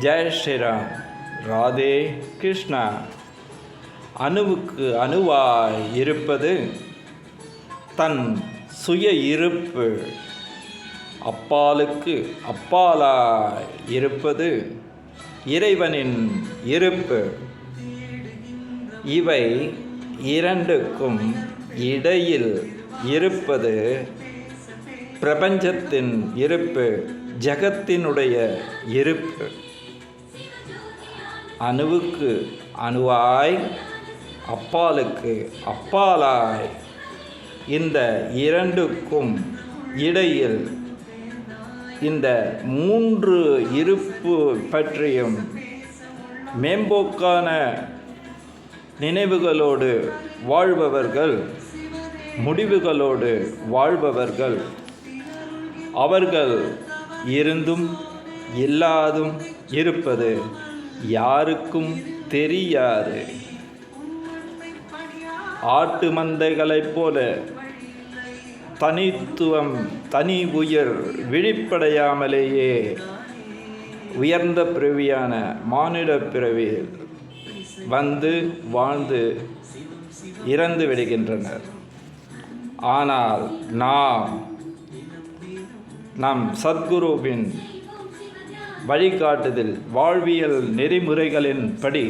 ஜெய் ஸ்ரீராம். ராதே கிருஷ்ணா. அணுவுக்கு அணுவாய் இருப்பது தன் சுய இருப்பு, அப்பாலுக்கு அப்பாலாய் இருப்பது இறைவனின் இருப்பு. இவை இரண்டுக்கும் இடையில் இருப்பது பிரபஞ்சத்தின் இருப்பு, ஜகத்தினுடைய இருப்பு. அணுவுக்கு அணுவாய், அப்பாலுக்கு அப்பாலாய், இந்த இரண்டுக்கும் இடையில் இந்த மூன்று இருப்பு பற்றியும் மேம்போக்கான நினைவுகளோடு வாழ்பவர்கள், முடிவுகளோடு வாழ்பவர்கள், அவர்கள் இருந்தும் இல்லாதும் இருப்பது யாருக்கும் தெரியாது. ஆட்டு மந்தைகளைப் போல தனித்துவம், தனி உயிர் விழிப்படையாமலேயே உயர்ந்த பிறவியான மானிட பிறவியில் வந்து வாழ்ந்து இறந்து விடுகின்றனர். ஆனால் நம் சத்குருவின் வழிகாட்டுதல், வாழ்வியல் நெறிமுறைகளின் படி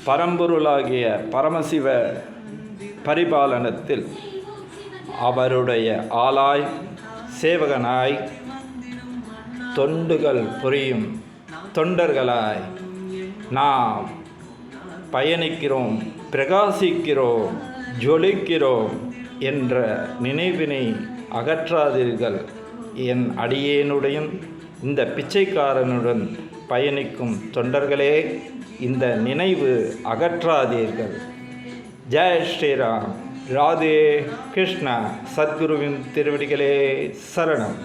பரம்பொருளாகிய பரமசிவ பரிபாலனத்தில் அவருடைய ஆளாய், சேவகனாய், தொண்டுகள் புரியும் தொண்டர்களாய் நாம் பயணிக்கிறோம், பிரகாசிக்கிறோம், ஜொலிக்கிறோம் என்ற நினைவினை அகற்றாதீர்கள். என் அடியேனுடையும் இந்த பிச்சைக்காரனுடன் பயணிக்கும் தொண்டர்களே, இந்த நினைவு அகற்றாதீர்கள். ஜெய் ஸ்ரீராம். ராதே கிருஷ்ணா. சத்குருவின் திருவடிகளே சரணம்.